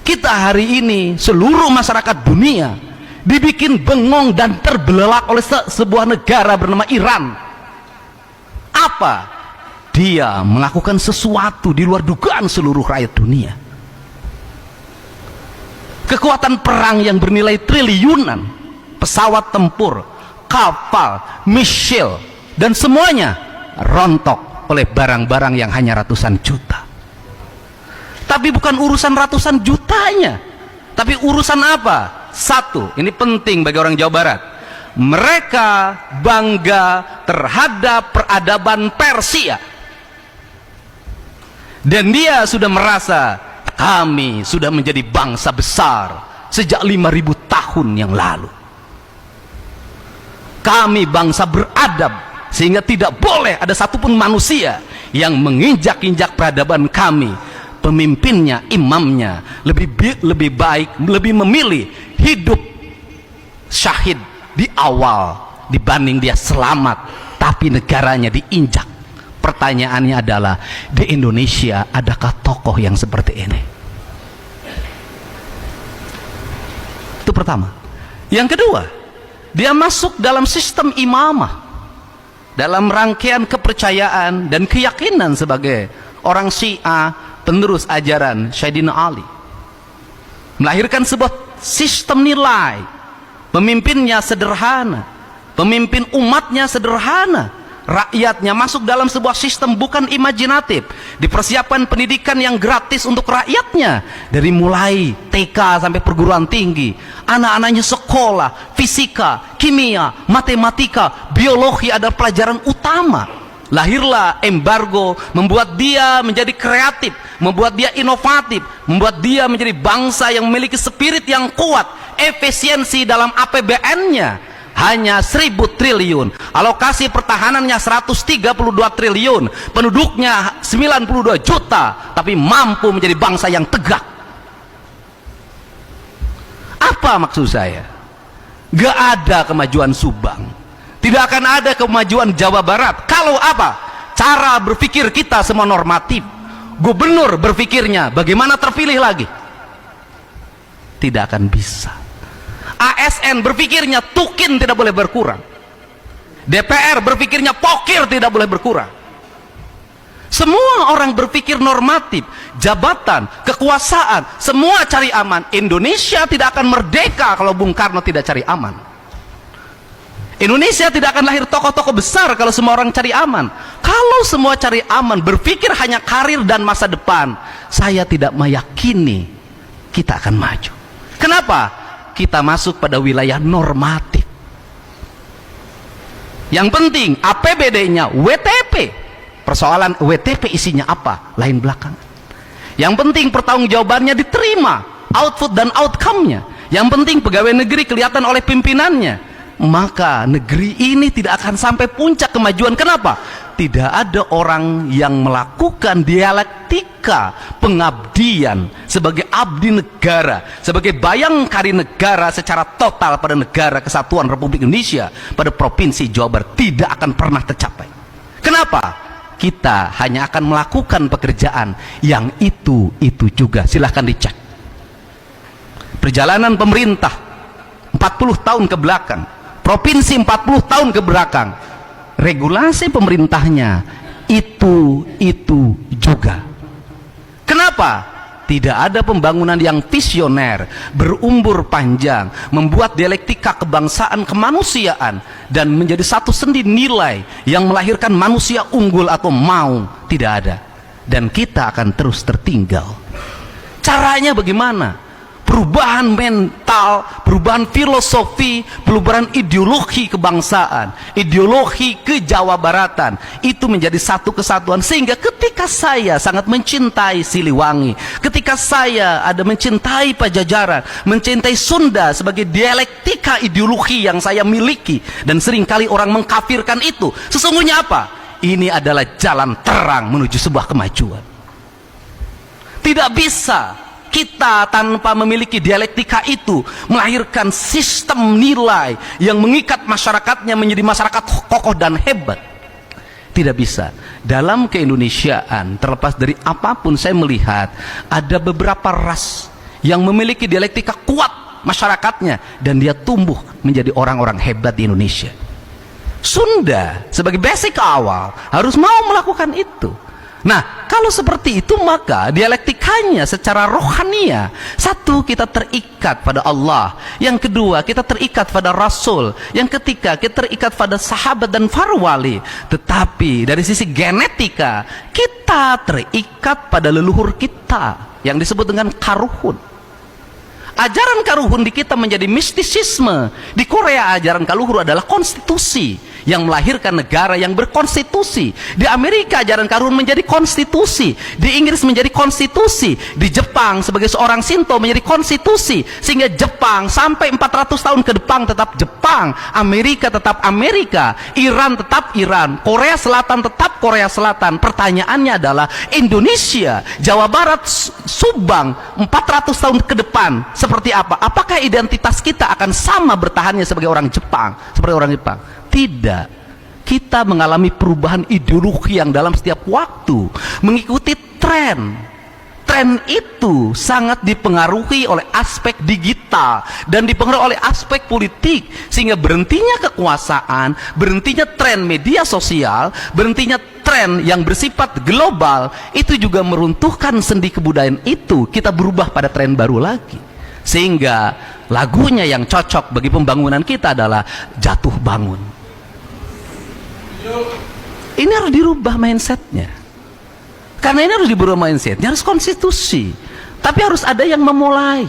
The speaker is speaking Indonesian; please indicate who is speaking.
Speaker 1: Kita hari ini, seluruh masyarakat dunia dibikin bengong dan terbelalak oleh sebuah negara bernama Iran. Apa? Dia melakukan sesuatu di luar dugaan seluruh rakyat dunia. Kekuatan perang yang bernilai triliunan, pesawat tempur, kapal, misil, dan semuanya rontok oleh barang-barang yang hanya ratusan juta. Tapi bukan urusan ratusan jutanya, tapi urusan apa? Satu, ini penting bagi orang Jawa Barat. Mereka bangga terhadap peradaban Persia. Dan dia sudah merasa, kami sudah menjadi bangsa besar sejak 5.000 tahun yang lalu. Kami bangsa beradab, sehingga tidak boleh ada satupun manusia yang menginjak-injak peradaban kami. Pemimpinnya, imamnya lebih baik, lebih memilih hidup syahid di awal dibanding dia selamat tapi negaranya diinjak. Pertanyaannya adalah, di Indonesia adakah tokoh yang seperti ini? Itu pertama. Yang kedua, dia masuk dalam sistem imamah, dalam rangkaian kepercayaan dan keyakinan sebagai orang Syiah, penerus ajaran Sayyidina Ali, melahirkan sebuah sistem nilai. Pemimpinnya sederhana, pemimpin umatnya sederhana, rakyatnya masuk dalam sebuah sistem bukan imajinatif. Dipersiapkan pendidikan yang gratis untuk rakyatnya, dari mulai TK sampai perguruan tinggi. Anak-anaknya sekolah fisika, kimia, matematika, biologi adalah pelajaran utama. Lahirlah embargo, membuat dia menjadi kreatif, membuat dia inovatif, membuat dia menjadi bangsa yang memiliki spirit yang kuat. Efisiensi dalam APBN-nya hanya 1.000 triliun, alokasi pertahanannya 132 triliun, penduduknya 92 juta, tapi mampu menjadi bangsa yang tegak. Apa maksud saya? Gak ada kemajuan Subang, tidak akan ada kemajuan Jawa Barat kalau apa? Cara berpikir kita semua normatif. Gubernur berpikirnya bagaimana terpilih lagi? Tidak akan bisa. ASN berpikirnya tukin tidak boleh berkurang. DPR berpikirnya pokir tidak boleh berkurang. Semua orang berpikir normatif. Jabatan, kekuasaan, semua cari aman. Indonesia tidak akan merdeka kalau Bung Karno tidak cari aman. Indonesia tidak akan lahir tokoh-tokoh besar kalau semua orang cari aman. Kalau semua cari aman, berpikir hanya karir dan masa depan, saya tidak meyakini kita akan maju. Kenapa? Kita masuk pada wilayah normatif. Yang penting APBD-nya WTP. Persoalan WTP isinya apa? Lain belakang. Yang penting pertanggungjawabannya diterima, output dan outcome-nya. Yang penting pegawai negeri kelihatan oleh pimpinannya. Maka negeri ini tidak akan sampai puncak kemajuan. Kenapa? Tidak ada orang yang melakukan dialektika pengabdian sebagai abdi negara, sebagai bayangkari negara secara total pada negara kesatuan Republik Indonesia, pada provinsi Jawa Barat. Tidak akan pernah tercapai. Kenapa? Kita hanya akan melakukan pekerjaan yang itu juga. Silahkan dicek perjalanan pemerintah 40 tahun ke belakang, provinsi 40 tahun ke belakang, regulasi pemerintahnya itu juga. Kenapa? Tidak ada pembangunan yang visioner, berumbur panjang, membuat dialektika kebangsaan kemanusiaan dan menjadi satu sendi nilai yang melahirkan manusia unggul atau mau. Tidak ada. Dan kita akan terus tertinggal. Caranya bagaimana? Perubahan mental, perubahan filosofi, perubahan ideologi kebangsaan, ideologi kejawabaratan, itu menjadi satu kesatuan. Sehingga ketika saya sangat mencintai Siliwangi, ketika saya ada mencintai Pajajaran, mencintai Sunda sebagai dialektika ideologi yang saya miliki, dan seringkali orang mengkafirkan itu, sesungguhnya apa? Ini adalah jalan terang menuju sebuah kemajuan. Tidak bisa kita tanpa memiliki dialektika itu melahirkan sistem nilai yang mengikat masyarakatnya menjadi masyarakat kokoh dan hebat. Tidak bisa. Dalam keindonesiaan, terlepas dari apapun, saya melihat ada beberapa ras yang memiliki dialektika kuat masyarakatnya, dan dia tumbuh menjadi orang-orang hebat di Indonesia. Sunda sebagai basic awal harus mau melakukan itu. Nah, kalau seperti itu maka dialektikanya secara rohania, satu, kita terikat pada Allah, yang kedua kita terikat pada Rasul, yang ketiga kita terikat pada sahabat dan para wali. Tetapi dari sisi genetika kita terikat pada leluhur kita yang disebut dengan karuhun. Ajaran karuhun di kita menjadi mistisisme. Di Korea ajaran kaluhur adalah konstitusi yang melahirkan negara yang berkonstitusi. Di Amerika ajaran karuhun menjadi konstitusi. Di Inggris menjadi konstitusi. Di Jepang sebagai seorang Shinto menjadi konstitusi. Sehingga Jepang sampai 400 tahun ke depan tetap Jepang, Amerika tetap Amerika, Iran tetap Iran, Korea Selatan tetap Korea Selatan. Pertanyaannya adalah Indonesia, Jawa Barat, Subang 400 tahun ke depan seperti apa? Apakah identitas kita akan sama bertahannya sebagai orang Jepang, seperti orang Jepang? Tidak. Kita mengalami perubahan ideologi yang dalam setiap waktu mengikuti tren. Tren itu sangat dipengaruhi oleh aspek digital dan dipengaruhi oleh aspek politik, sehingga berhentinya kekuasaan, berhentinya tren media sosial, berhentinya tren yang bersifat global itu juga meruntuhkan sendi kebudayaan itu. Kita berubah pada tren baru lagi, sehingga lagunya yang cocok bagi pembangunan kita adalah Jatuh Bangun. Ini harus dirubah mindsetnya. Karena ini harus dirubah mindsetnya, harus konstitusi. Tapi harus ada yang memulai.